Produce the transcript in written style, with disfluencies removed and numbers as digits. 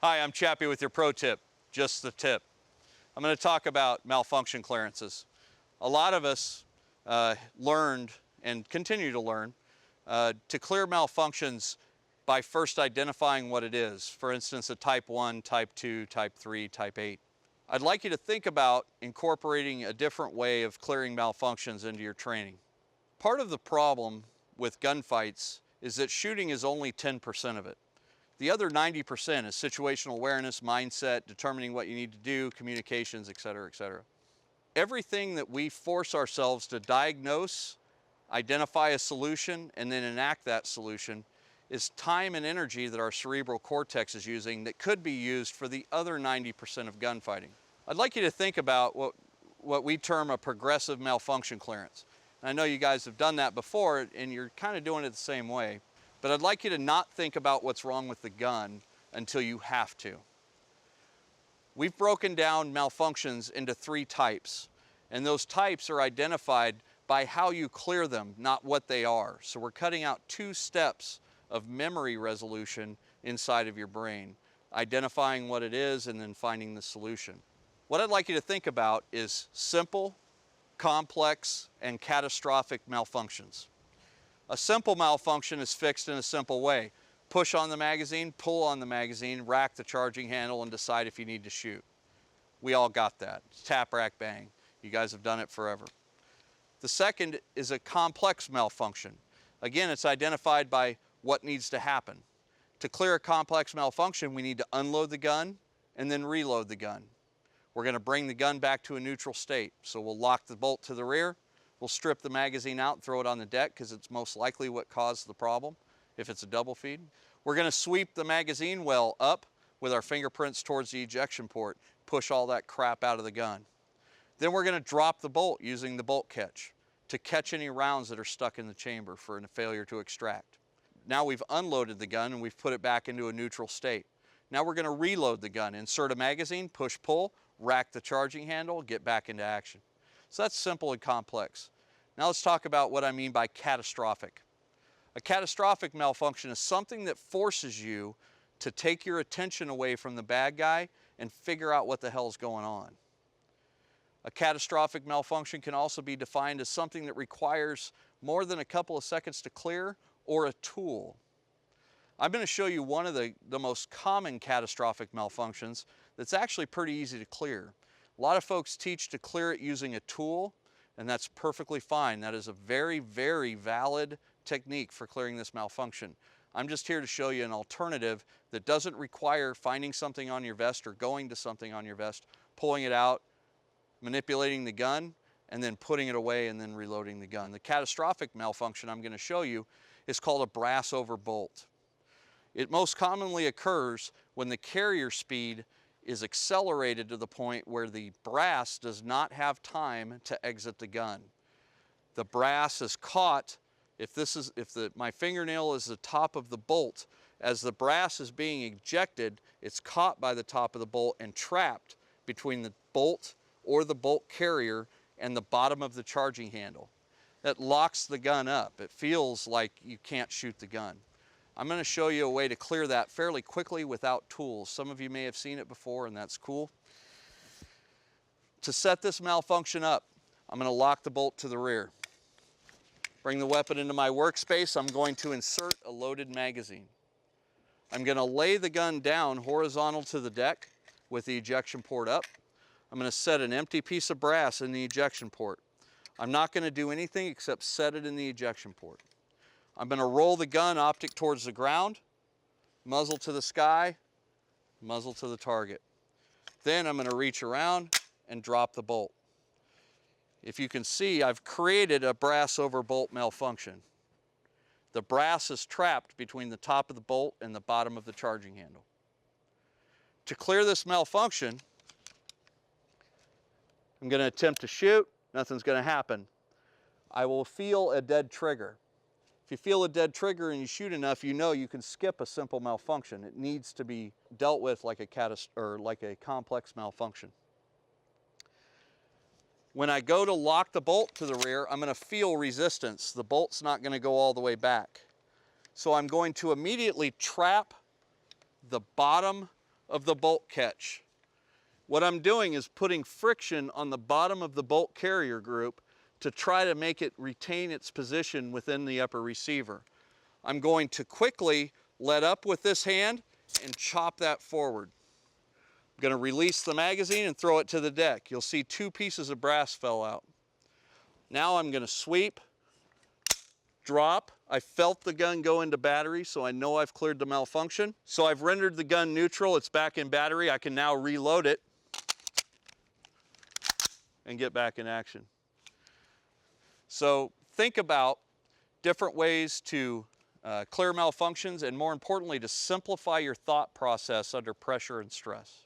Hi, I'm Chappie with your pro tip, just the tip. I'm going to talk about malfunction clearances. A lot of us learned and continue to learn to clear malfunctions by first identifying what it is. For instance, a type 1, type 2, type 3, type 8. I'd like you to think about incorporating a different way of clearing malfunctions into your training. Part of the problem with gunfights is that shooting is only 10% of it. The other 90% is situational awareness, mindset, determining what you need to do, communications, etc., etc. Everything that we force ourselves to diagnose, identify a solution, and then enact that solution is time and energy that our cerebral cortex is using that could be used for the other 90% of gunfighting. I'd like you to think about what we term a progressive malfunction clearance. And I know you guys have done that before, and you're kind of doing it the same way. But I'd like you to not think about what's wrong with the gun until you have to. We've broken down malfunctions into 3 types, and those types are identified by how you clear them, not what they are. So we're cutting out 2 steps of memory resolution inside of your brain, identifying what it is and then finding the solution. What I'd like you to think about is simple, complex, and catastrophic malfunctions. A simple malfunction is fixed in a simple way. Push on the magazine, pull on the magazine, rack the charging handle, and decide if you need to shoot. We all got that. It's tap, rack, bang. You guys have done it forever. The second is a complex malfunction. Again, it's identified by what needs to happen. To clear a complex malfunction, we need to unload the gun and then reload the gun. We're going to bring the gun back to a neutral state. So we'll lock the bolt to the rear. We'll strip the magazine out and throw it on the deck because it's most likely what caused the problem if it's a double feed. We're going to sweep the magazine well up with our fingerprints towards the ejection port, push all that crap out of the gun. Then we're going to drop the bolt using the bolt catch to catch any rounds that are stuck in the chamber for a failure to extract. Now we've unloaded the gun and we've put it back into a neutral state. Now we're going to reload the gun, insert a magazine, push pull, rack the charging handle, get back into action. So that's simple and complex. Now let's talk about what I mean by catastrophic. A catastrophic malfunction is something that forces you to take your attention away from the bad guy and figure out what the hell's going on. A catastrophic malfunction can also be defined as something that requires more than a couple of seconds to clear or a tool. I'm going to show you one of the most common catastrophic malfunctions that's actually pretty easy to clear. A lot of folks teach to clear it using a tool, and that's perfectly fine. That is a very, very valid technique for clearing this malfunction. I'm just here to show you an alternative that doesn't require finding something on your vest or going to something on your vest, pulling it out, manipulating the gun, and then putting it away and then reloading the gun. The catastrophic malfunction I'm going to show you is called a brass over bolt. It most commonly occurs when the carrier speed is accelerated to the point where the brass does not have time to exit the gun. The brass is caught, my fingernail is the top of the bolt, as the brass is being ejected, it's caught by the top of the bolt and trapped between the bolt or the bolt carrier and the bottom of the charging handle. That locks the gun up. It feels like you can't shoot the gun. I'm going to show you a way to clear that fairly quickly without tools. Some of you may have seen it before, and that's cool. To set this malfunction up, I'm going to lock the bolt to the rear. Bring the weapon into my workspace. I'm going to insert a loaded magazine. I'm going to lay the gun down horizontal to the deck with the ejection port up. I'm going to set an empty piece of brass in the ejection port. I'm not going to do anything except set it in the ejection port. I'm going to roll the gun optic towards the ground, muzzle to the sky, muzzle to the target. Then I'm going to reach around and drop the bolt. If you can see, I've created a brass over bolt malfunction. The brass is trapped between the top of the bolt and the bottom of the charging handle. To clear this malfunction, I'm going to attempt to shoot. Nothing's going to happen. I will feel a dead trigger. If you feel a dead trigger and you shoot enough, you know you can skip a simple malfunction. It needs to be dealt with like a complex malfunction. When I go to lock the bolt to the rear, I'm going to feel resistance. The bolt's not going to go all the way back. So I'm going to immediately trap the bottom of the bolt catch. What I'm doing is putting friction on the bottom of the bolt carrier group to try to make it retain its position within the upper receiver. I'm going to quickly let up with this hand and chop that forward. I'm going to release the magazine and throw it to the deck. You'll see 2 pieces of brass fell out. Now I'm going to sweep, drop. I felt the gun go into battery, so I know I've cleared the malfunction. So I've rendered the gun neutral. It's back in battery. I can now reload it and get back in action. So think about different ways to clear malfunctions, and more importantly, to simplify your thought process under pressure and stress.